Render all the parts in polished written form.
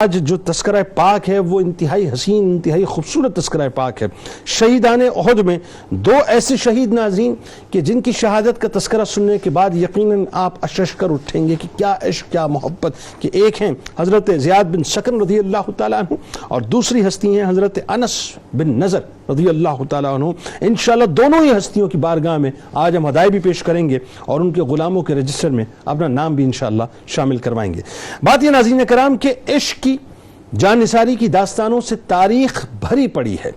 آج جو تذکرہ پاک ہے وہ انتہائی حسین، انتہائی خوبصورت تذکرہ پاک ہے۔ شہیدان احد میں دو ایسے شہید ناظرین کہ جن کی شہادت کا تذکرہ سننے کے بعد یقیناً آپ اشش کر اٹھیں گے کہ کیا عشق، کیا محبت۔ کہ ایک ہیں حضرت زیاد بن سکن رضی اللہ تعالیٰ عنہ اور دوسری ہستی ہیں حضرت انس بن نضر رضی اللہ تعالیٰ عنہ۔ انشاءاللہ دونوں ہی ہستیوں کی بارگاہ میں آج ہم ہدایت بھی پیش کریں گے اور ان کے غلاموں کے رجسٹر میں اپنا نام بھی انشاءاللہ شامل کروائیں گے۔ بات یہ ناظرین کرام کہ عشق کی جان نثاری کی داستانوں سے تاریخ بھری پڑی ہے،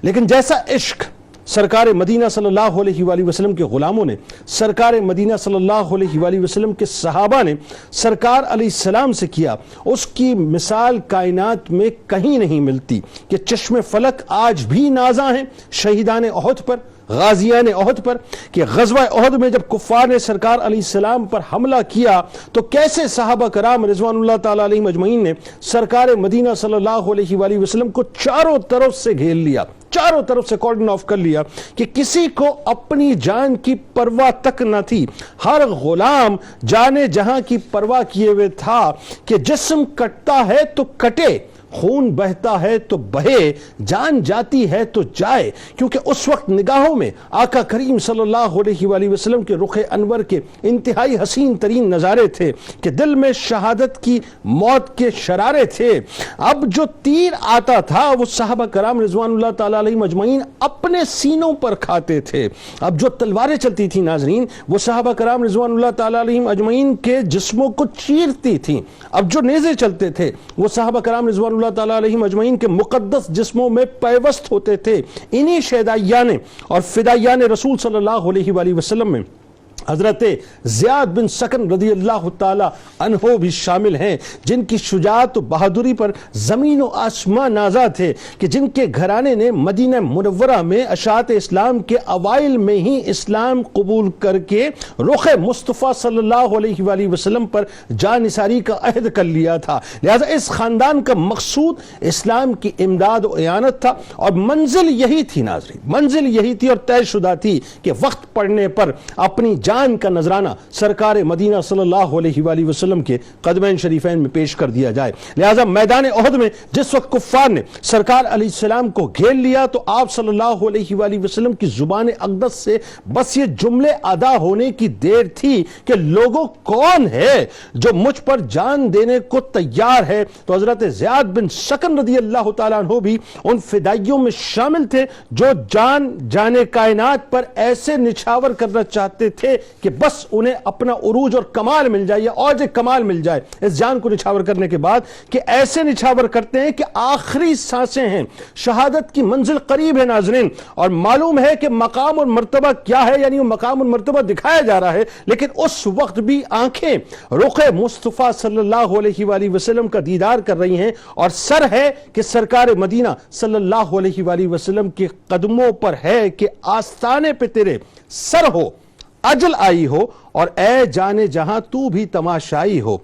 لیکن جیسا عشق سرکار مدینہ صلی اللہ علیہ وآلہ وسلم کے غلاموں نے، سرکار مدینہ صلی اللہ علیہ وآلہ وسلم کے صحابہ نے سرکار علیہ السلام سے کیا، اس کی مثال کائنات میں کہیں نہیں ملتی۔ کہ چشم فلک آج بھی نازاں ہیں شہیدان احد پر، غازیان احد پر، کہ غزوہ احد میں جب کفار نے سرکار علیہ السلام پر حملہ کیا تو کیسے صحابہ کرام رضوان اللہ تعالیٰ علیہم اجمعین نے سرکار مدینہ صلی اللہ علیہ وآلہ وسلم کو چاروں طرف سے گھیر لیا، چاروں طرف سے کارڈن آف کر لیا کہ کسی کو اپنی جان کی پرواہ تک نہ تھی۔ ہر غلام جانے جہاں کی پرواہ کیے ہوئے تھا کہ جسم کٹتا ہے تو کٹے، خون بہتا ہے تو بہے، جان جاتی ہے تو جائے، کیونکہ اس وقت نگاہوں میں آقا کریم صلی اللہ علیہ وآلہ وسلم کے رخ انور کے انتہائی حسین ترین نظارے تھے کہ دل میں شہادت کی موت کے شرارے تھے۔ اب جو تیر آتا تھا وہ صحابہ کرام رضوان اللہ تعالیٰ علیہم اجمعین اپنے سینوں پر کھاتے تھے۔ اب جو تلواریں چلتی تھیں ناظرین وہ صحابہ کرام رضوان اللہ تعالیٰ علیہم اجمعین کے جسموں کو چیرتی تھیں۔ اب جو نیزے چلتے تھے وہ صحابہ کرام رضوان اللہ تعالیٰ علیہم اجمعین کے مقدس جسموں میں پیوست ہوتے تھے۔ انہی شہدائیان اور فدائیان رسول صلی اللہ علیہ وآلہ وسلم میں حضرت زیاد بن سکن رضی اللہ تعالی عنہ بھی شامل ہیں، جن کی شجاعت و بہادری پر زمین و آسمان نازا تھے، کہ جن کے گھرانے نے مدینہ منورہ میں اشاعت اسلام کے اوائل میں ہی اسلام قبول کر کے رخ مصطفیٰ صلی اللہ علیہ وآلہ وسلم پر جان نثاری کا عہد کر لیا تھا۔ لہذا اس خاندان کا مقصود اسلام کی امداد و اعانت تھا، اور منزل یہی تھی ناظرین، منزل یہی تھی اور طے شدہ تھی کہ وقت پڑنے پر اپنی جان کا نذرانہ سرکار مدینہ صلی اللہ علیہ وآلہ وسلم کے قدمین شریفین میں پیش کر دیا جائے۔ لہذا میدان احد میں جس وقت کفار نے سرکار علیہ السلام کو گھیر لیا تو آپ صلی اللہ علیہ وآلہ وسلم کی زبان اقدس سے بس یہ جملے ادا ہونے کی دیر تھی کہ لوگوں کون ہے جو مجھ پر جان دینے کو تیار ہے؟ تو حضرت زیاد بن سکن رضی اللہ تعالیٰ عنہ بھی ان فدائیوں میں شامل تھے جو جانے کائنات پر ایسے نچھاور کرنا چاہتے تھے کہ بس انہیں اپنا عروج اور کمال مل جائے یا اوج کمال مل جائے اس جان کو نچھاور کرنے کے بعد، کہ ایسے نچھاور کرتے ہیں کہ آخری سانسیں ہیں، شہادت کی منزل قریب ہے ناظرین، اور معلوم ہے کہ مقام اور مرتبہ کیا ہے، یعنی وہ مقام اور مرتبہ دکھایا جا رہا ہے، لیکن اس وقت بھی آنکھیں رخ مصطفیٰ صلی اللہ علیہ وآلہ وسلم کا دیدار کر رہی ہیں، اور سر ہے کہ سرکار مدینہ صلی اللہ علیہ وآلہ وسلم کے قدموں پر ہے کہ آستانے پہ تیرے سر ہو، اجل آئی ہو، اور اے جانے جہاں تو بھی تماشائی ہو،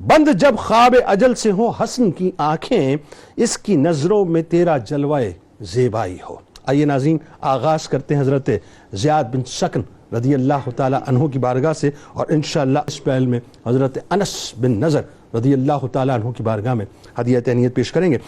بند جب خواب اجل سے ہو حسن کی آنکھیں، اس کی نظروں میں تیرا جلوہ زیبائی ہو۔ آئیے ناظرین آغاز کرتے ہیں حضرت زیاد بن سکن رضی اللہ تعالی عنہ کی بارگاہ سے، اور انشاءاللہ اس پہل میں حضرت انس بن نضر رضی اللہ تعالی عنہ کی بارگاہ میں ہدیہ تہنیت پیش کریں گے۔